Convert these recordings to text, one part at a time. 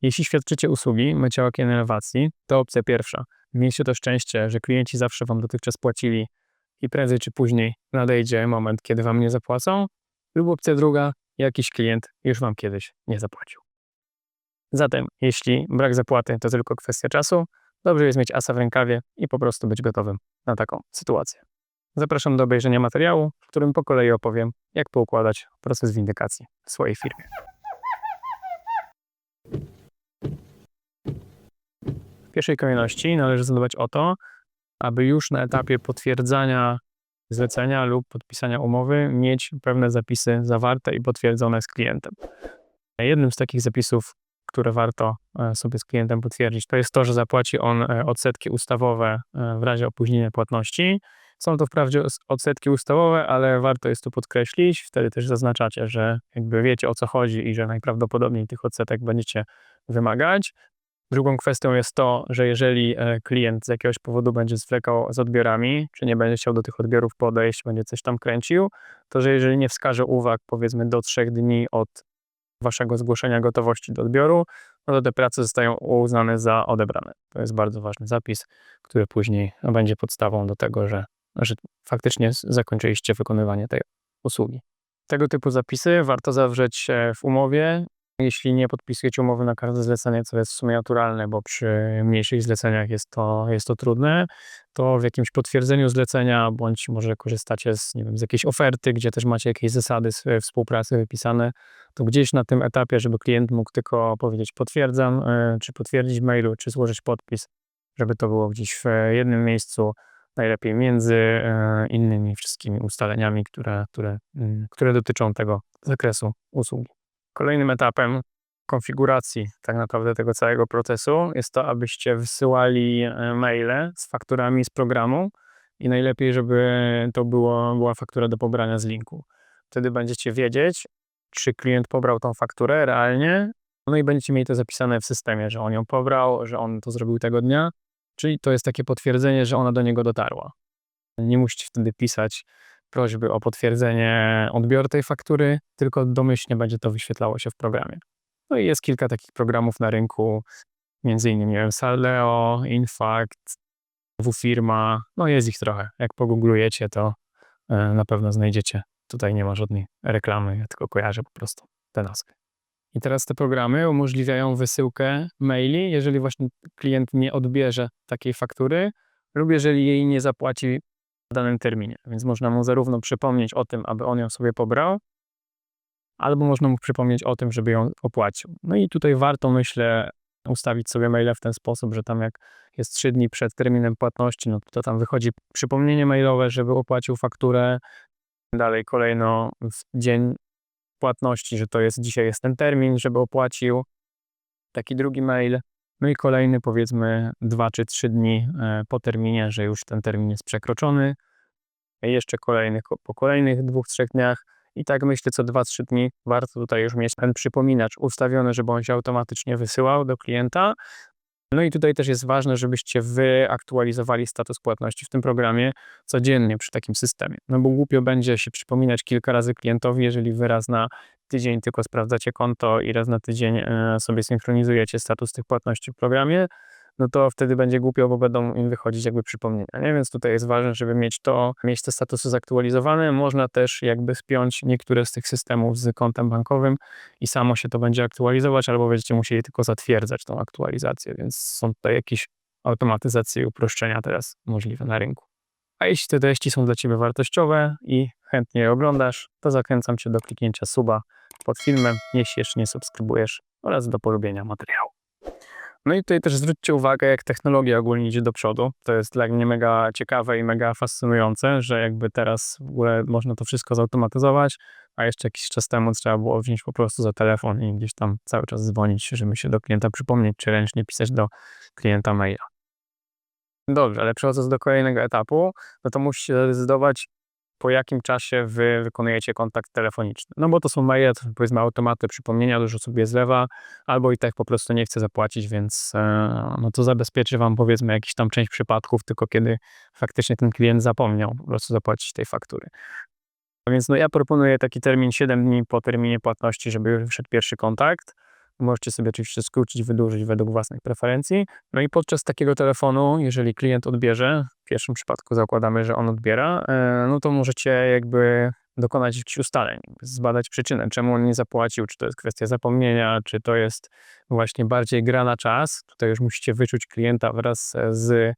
Jeśli świadczycie usługi mycia okien elewacji, to opcja pierwsza. Miejcie to szczęście, że klienci zawsze Wam dotychczas płacili i prędzej czy później nadejdzie moment, kiedy Wam nie zapłacą. Lub opcja druga, jakiś klient już Wam kiedyś nie zapłacił. Zatem, jeśli brak zapłaty to tylko kwestia czasu, dobrze jest mieć asa w rękawie i po prostu być gotowym na taką sytuację. Zapraszam do obejrzenia materiału, w którym po kolei opowiem, jak poukładać proces windykacji w swojej firmie. W pierwszej kolejności należy zadbać o to, aby już na etapie potwierdzania zlecenia lub podpisania umowy mieć pewne zapisy zawarte i potwierdzone z klientem. Jednym z takich zapisów, które warto sobie z klientem potwierdzić, to jest to, że zapłaci on odsetki ustawowe w razie opóźnienia płatności. Są to wprawdzie odsetki ustawowe, ale warto jest tu podkreślić, wtedy też zaznaczacie, że jakby wiecie, o co chodzi i że najprawdopodobniej tych odsetek będziecie wymagać. Drugą kwestią jest to, że jeżeli klient z jakiegoś powodu będzie zwlekał z odbiorami, czy nie będzie chciał do tych odbiorów podejść, będzie coś tam kręcił, to że jeżeli nie wskaże uwag, powiedzmy do 3 dni od Waszego zgłoszenia gotowości do odbioru, no to te prace zostają uznane za odebrane. To jest bardzo ważny zapis, który później będzie podstawą do tego, że faktycznie zakończyliście wykonywanie tej usługi. Tego typu zapisy warto zawrzeć w umowie. Jeśli nie podpisujecie umowy na każde zlecenie, co jest w sumie naturalne, bo przy mniejszych zleceniach jest to trudne, to w jakimś potwierdzeniu zlecenia, bądź może korzystacie z, nie wiem, z jakiejś oferty, gdzie też macie jakieś zasady współpracy wypisane, to gdzieś na tym etapie, żeby klient mógł tylko powiedzieć potwierdzam, czy potwierdzić w mailu, czy złożyć podpis, żeby to było gdzieś w jednym miejscu, najlepiej między innymi wszystkimi ustaleniami, które dotyczą tego zakresu usługi. Kolejnym etapem konfiguracji tak naprawdę tego całego procesu jest to, abyście wysyłali maile z fakturami z programu i najlepiej, żeby to była faktura do pobrania z linku. Wtedy będziecie wiedzieć, czy klient pobrał tą fakturę realnie, no i będziecie mieli to zapisane w systemie, że on ją pobrał, że on to zrobił tego dnia, czyli to jest takie potwierdzenie, że ona do niego dotarła. Nie musicie wtedy pisać prośby o potwierdzenie odbioru tej faktury, tylko domyślnie będzie to wyświetlało się w programie. No i jest kilka takich programów na rynku, między innymi Saleo, Infact, wFirma, no jest ich trochę. Jak pogooglujecie, to na pewno znajdziecie. Tutaj nie ma żadnej reklamy, ja tylko kojarzę po prostu te nazwy. I teraz te programy umożliwiają wysyłkę maili, jeżeli właśnie klient nie odbierze takiej faktury lub jeżeli jej nie zapłaci w danym terminie. Więc można mu zarówno przypomnieć o tym, aby on ją sobie pobrał, albo można mu przypomnieć o tym, żeby ją opłacił. No i tutaj warto, myślę, ustawić sobie maile w ten sposób, że tam jak jest 3 dni przed terminem płatności, no to tam wychodzi przypomnienie mailowe, żeby opłacił fakturę. Dalej kolejno w dzień płatności, że to jest dzisiaj jest ten termin, żeby opłacił. Taki drugi mail. No i kolejny, powiedzmy 2 czy 3 dni po terminie, że już ten termin jest przekroczony. Jeszcze kolejnych po kolejnych 2-3 dniach. I tak myślę, co 2-3 dni warto tutaj już mieć ten przypominacz ustawiony, żeby on się automatycznie wysyłał do klienta. No i tutaj też jest ważne, żebyście wy aktualizowali status płatności w tym programie codziennie przy takim systemie. No bo głupio będzie się przypominać kilka razy klientowi, jeżeli wy raz na tydzień tylko sprawdzacie konto i raz na tydzień sobie synchronizujecie status tych płatności w programie, no to wtedy będzie głupio, bo będą im wychodzić jakby przypomnienia, nie? Więc tutaj jest ważne, żeby mieć te statusy zaktualizowane. Można też jakby spiąć niektóre z tych systemów z kontem bankowym i samo się to będzie aktualizować, albo będziecie musieli tylko zatwierdzać tą aktualizację, więc są tutaj jakieś automatyzacje i uproszczenia teraz możliwe na rynku. A jeśli te treści są dla Ciebie wartościowe i chętnie je oglądasz, to zachęcam Cię do kliknięcia suba pod filmem, jeśli jeszcze nie subskrybujesz, oraz do polubienia materiału. No i tutaj też zwróćcie uwagę, jak technologia ogólnie idzie do przodu. To jest dla mnie mega ciekawe i mega fascynujące, że jakby teraz w ogóle można to wszystko zautomatyzować, a jeszcze jakiś czas temu trzeba było wziąć po prostu za telefon i gdzieś tam cały czas dzwonić, żeby się do klienta przypomnieć, czy ręcznie pisać do klienta maila. Dobrze, ale przechodząc do kolejnego etapu, no to musicie zdecydować, po jakim czasie wy wykonujecie kontakt telefoniczny. No bo to są maile, to powiedzmy automaty przypomnienia, dużo sobie zlewa, albo i tak po prostu nie chce zapłacić, więc no to zabezpieczy wam, powiedzmy, jakiś tam część przypadków, tylko kiedy faktycznie ten klient zapomniał po prostu zapłacić tej faktury. Więc no ja proponuję taki termin 7 dni po terminie płatności, żeby już wyszedł pierwszy kontakt. Możecie sobie oczywiście skrócić, wydłużyć według własnych preferencji. No i podczas takiego telefonu, jeżeli klient odbierze, w pierwszym przypadku zakładamy, że on odbiera, no to możecie jakby dokonać jakichś ustaleń, zbadać przyczynę, czemu on nie zapłacił, czy to jest kwestia zapomnienia, czy to jest właśnie bardziej gra na czas. Tutaj już musicie wyczuć klienta wraz z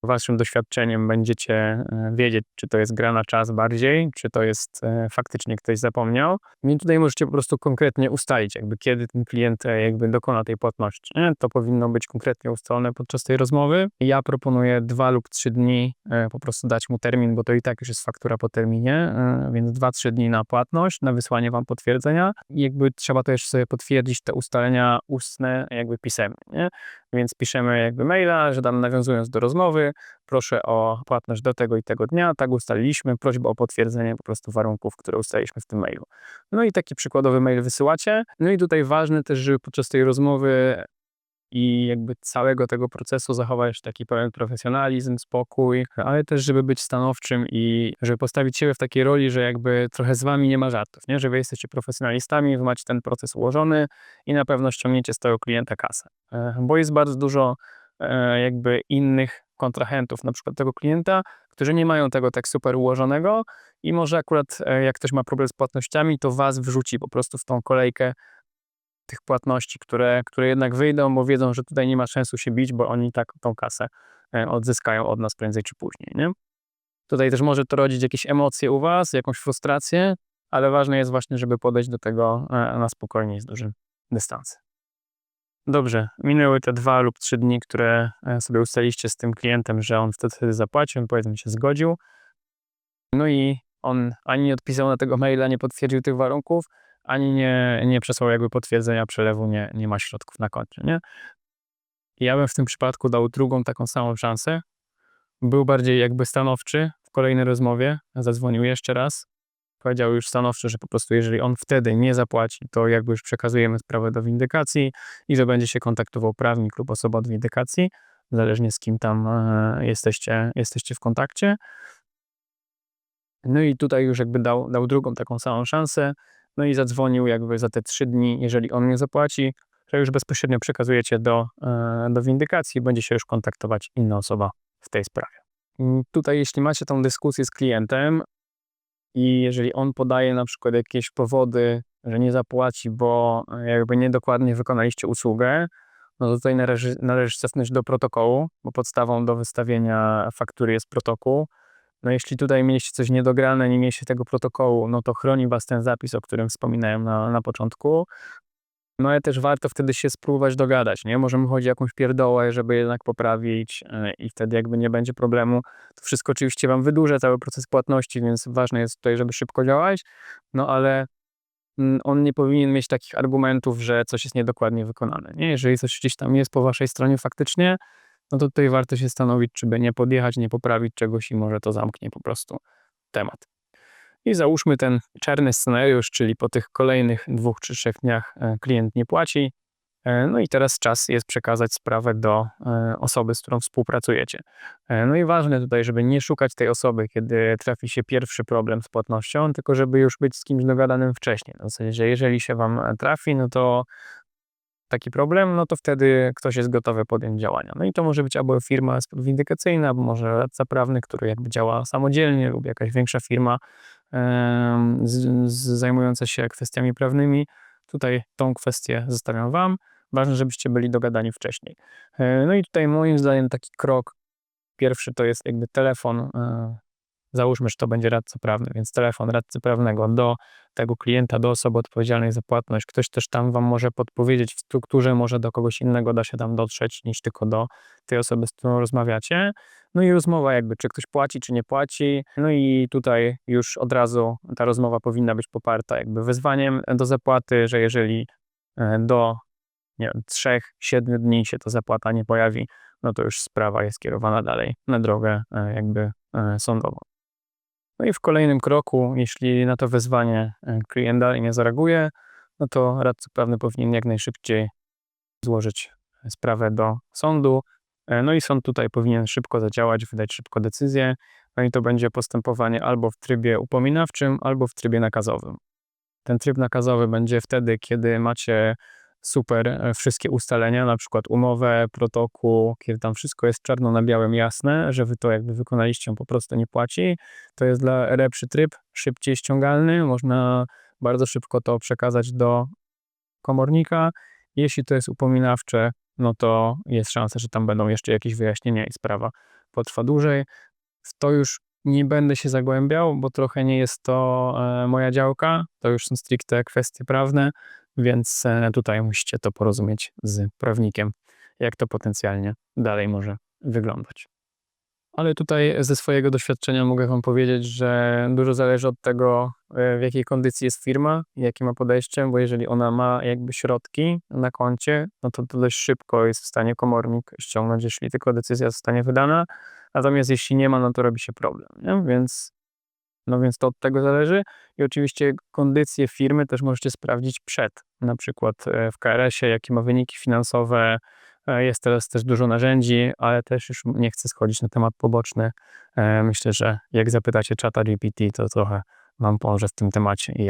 waszym doświadczeniem będziecie wiedzieć, czy to jest gra na czas bardziej, czy to jest faktycznie ktoś zapomniał. I tutaj możecie po prostu konkretnie ustalić, jakby kiedy ten klient jakby dokona tej płatności. Nie? To powinno być konkretnie ustalone podczas tej rozmowy. Ja proponuję 2 lub 3 dni po prostu dać mu termin, bo to i tak już jest faktura po terminie, więc 2-3 dni na płatność, na wysłanie wam potwierdzenia. I jakby trzeba to jeszcze sobie potwierdzić te ustalenia ustne, jakby pisemnie. Nie? Więc piszemy jakby maila, że tam nawiązując do rozmowy, proszę o płatność do tego i tego dnia, tak ustaliliśmy, prośba o potwierdzenie po prostu warunków, które ustaliliśmy w tym mailu. No i taki przykładowy mail wysyłacie. No i tutaj ważne też, żeby podczas tej rozmowy i jakby całego tego procesu zachować taki pełen profesjonalizm, spokój, ale też żeby być stanowczym i żeby postawić siebie w takiej roli, że jakby trochę z wami nie ma żartów, nie? Że wy jesteście profesjonalistami, wy macie ten proces ułożony i na pewno ściągniecie z tego klienta kasę. Bo jest bardzo dużo jakby innych kontrahentów, na przykład tego klienta, którzy nie mają tego tak super ułożonego i może akurat jak ktoś ma problem z płatnościami, to was wrzuci po prostu w tą kolejkę tych płatności, które jednak wyjdą, bo wiedzą, że tutaj nie ma sensu się bić, bo oni tak tą kasę odzyskają od nas prędzej czy później, nie? Tutaj też może to rodzić jakieś emocje u was, jakąś frustrację, ale ważne jest właśnie, żeby podejść do tego na spokojnie i z dużym dystansem. Dobrze, minęły te 2 lub 3 dni, które sobie ustaliliście z tym klientem, że on wtedy zapłacił, on powiedzmy się zgodził. No i on ani nie odpisał na tego maila, nie potwierdził tych warunków, ani nie przesłał jakby potwierdzenia przelewu, nie ma środków na koncie, nie? I ja bym w tym przypadku dał drugą taką samą szansę. Był bardziej jakby stanowczy w kolejnej rozmowie, zadzwonił jeszcze raz, powiedział już stanowczo, że po prostu jeżeli on wtedy nie zapłaci, to jakby już przekazujemy sprawę do windykacji i że będzie się kontaktował prawnik lub osoba od windykacji, zależnie z kim tam jesteście w kontakcie. No i tutaj już jakby dał drugą taką samą szansę, no i zadzwonił jakby za te 3 dni, jeżeli on nie zapłaci, to już bezpośrednio przekazujecie do windykacji, będzie się już kontaktować inna osoba w tej sprawie. Tutaj jeśli macie tą dyskusję z klientem i jeżeli on podaje na przykład jakieś powody, że nie zapłaci, bo jakby niedokładnie wykonaliście usługę, no to tutaj należy cofnąć do protokołu, bo podstawą do wystawienia faktury jest protokół. No jeśli tutaj mieliście coś niedograne, nie mieliście tego protokołu, no to chroni was ten zapis, o którym wspominałem na początku. No ale też warto wtedy się spróbować dogadać, nie? Może mu chodzi o jakąś pierdołę, żeby jednak poprawić i wtedy jakby nie będzie problemu. To wszystko oczywiście wam wydłuża cały proces płatności, więc ważne jest tutaj, żeby szybko działać, no ale on nie powinien mieć takich argumentów, że coś jest niedokładnie wykonane, nie? Jeżeli coś gdzieś tam jest po waszej stronie faktycznie, no to tutaj warto się stanowić, czy by nie podjechać, nie poprawić czegoś i może to zamknie po prostu temat. I załóżmy ten czarny scenariusz, czyli po tych kolejnych 2 czy 3 dniach klient nie płaci. No i teraz czas jest przekazać sprawę do osoby, z którą współpracujecie. No i ważne tutaj, żeby nie szukać tej osoby, kiedy trafi się pierwszy problem z płatnością, tylko żeby już być z kimś dogadanym wcześniej. W zasadzie, że jeżeli się wam trafi, no to taki problem, no to wtedy ktoś jest gotowy podjąć działania. No i to może być albo firma windykacyjna, albo może radca prawny, który jakby działa samodzielnie, lub jakaś większa firma zajmująca się kwestiami prawnymi. Tutaj tą kwestię zostawiam wam. Ważne, żebyście byli dogadani wcześniej. No i tutaj moim zdaniem taki krok pierwszy to jest jakby telefon. Załóżmy, że to będzie radca prawny, więc telefon radcy prawnego do tego klienta, do osoby odpowiedzialnej za płatność. Ktoś też tam wam może podpowiedzieć w strukturze, może do kogoś innego da się tam dotrzeć niż tylko do tej osoby, z którą rozmawiacie. No i rozmowa jakby, czy ktoś płaci, czy nie płaci. No i tutaj już od razu ta rozmowa powinna być poparta jakby wezwaniem do zapłaty, że jeżeli do 3-7 dni się ta zapłata nie pojawi, no to już sprawa jest kierowana dalej na drogę jakby sądową. No i w kolejnym kroku, jeśli na to wezwanie klient dalej nie zareaguje, no to radca prawny powinien jak najszybciej złożyć sprawę do sądu. No i sąd tutaj powinien szybko zadziałać, wydać szybko decyzję. No i to będzie postępowanie albo w trybie upominawczym, albo w trybie nakazowym. Ten tryb nakazowy będzie wtedy, kiedy macie super wszystkie ustalenia, na przykład umowę, protokół, kiedy tam wszystko jest czarno na białym jasne, że wy to jakby wykonaliście, on po prostu nie płaci. To jest lepszy tryb, szybciej ściągalny, można bardzo szybko to przekazać do komornika. Jeśli to jest upominawcze, no to jest szansa, że tam będą jeszcze jakieś wyjaśnienia i sprawa potrwa dłużej. W to już nie będę się zagłębiał, bo trochę nie jest to moja działka, to już są stricte kwestie prawne, więc tutaj musicie to porozumieć z prawnikiem, jak to potencjalnie dalej może wyglądać. Ale tutaj ze swojego doświadczenia mogę wam powiedzieć, że dużo zależy od tego, w jakiej kondycji jest firma, jakie ma podejście, bo jeżeli ona ma jakby środki na koncie, no to dość szybko jest w stanie komornik ściągnąć, jeśli tylko decyzja zostanie wydana, natomiast jeśli nie ma, no to robi się problem, nie? Więc to od tego zależy i oczywiście kondycję firmy też możecie sprawdzić przed, na przykład w KRS-ie, jakie ma wyniki finansowe. Jest teraz też dużo narzędzi, ale też już nie chcę schodzić na temat poboczny. Myślę, że jak zapytacie czata GPT, to trochę wam pomoże w tym temacie i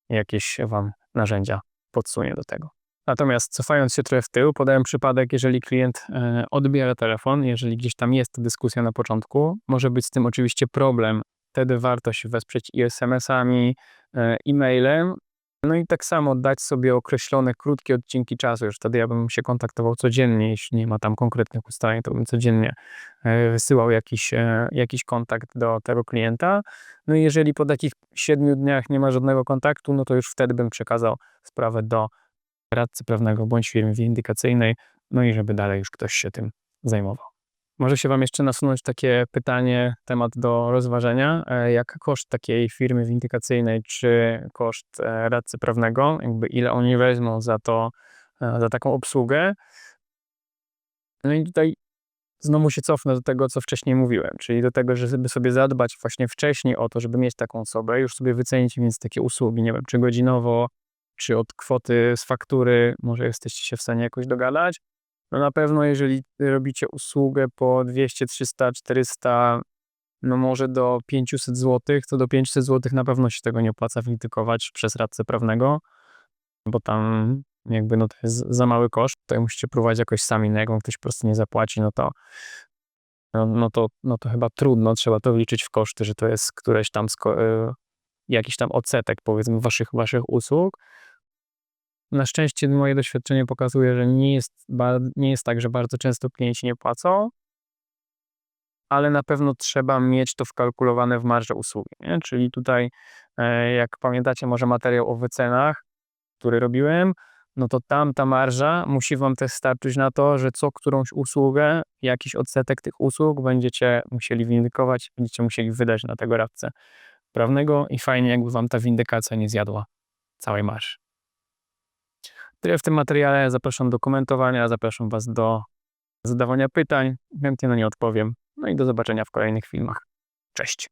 jakieś wam narzędzia podsunie do tego. Natomiast cofając się trochę w tył, podałem przypadek, jeżeli klient odbiera telefon, jeżeli gdzieś tam jest dyskusja na początku, może być z tym oczywiście problem. Wtedy warto się wesprzeć i SMS-ami, e-mailem. No i tak samo dać sobie określone krótkie odcinki czasu. Już wtedy ja bym się kontaktował codziennie, jeśli nie ma tam konkretnych ustaleń, to bym codziennie wysyłał jakiś kontakt do tego klienta. No i jeżeli po takich 7 dniach nie ma żadnego kontaktu, no to już wtedy bym przekazał sprawę do radcy prawnego bądź firmy windykacyjnej, no i żeby dalej już ktoś się tym zajmował. Może się wam jeszcze nasunąć takie pytanie, temat do rozważenia, jak koszt takiej firmy windykacyjnej, czy koszt radcy prawnego, jakby ile oni weźmą za taką obsługę. No i tutaj znowu się cofnę do tego, co wcześniej mówiłem, czyli do tego, żeby sobie zadbać właśnie wcześniej o to, żeby mieć taką osobę, już sobie wycenić więc takie usługi, nie wiem, czy godzinowo, czy od kwoty z faktury, może jesteście się w stanie jakoś dogadać. No na pewno jeżeli robicie usługę po 200, 300, 400, no może do 500 zł, to do 500 zł na pewno się tego nie opłaca windykować przez radcę prawnego, bo tam jakby no to jest za mały koszt, tutaj musicie próbować jakoś sami, no jak wam ktoś po prostu nie zapłaci, no to chyba trudno, trzeba to wliczyć w koszty, że to jest któreś tam jakiś tam odsetek powiedzmy waszych usług. Na szczęście moje doświadczenie pokazuje, że nie jest tak, że bardzo często klienci nie płacą, ale na pewno trzeba mieć to wkalkulowane w marżę usługi, nie? Czyli tutaj, jak pamiętacie może materiał o wycenach, który robiłem, no to tam ta marża musi wam też starczyć na to, że co którąś usługę, jakiś odsetek tych usług będziecie musieli windykować, będziecie musieli wydać na tego radcę prawnego i fajnie jakby wam ta windykacja nie zjadła całej marży. Tyle w tym materiale. Zapraszam do komentowania, zapraszam was do zadawania pytań. Chętnie na nie odpowiem. No i do zobaczenia w kolejnych filmach. Cześć!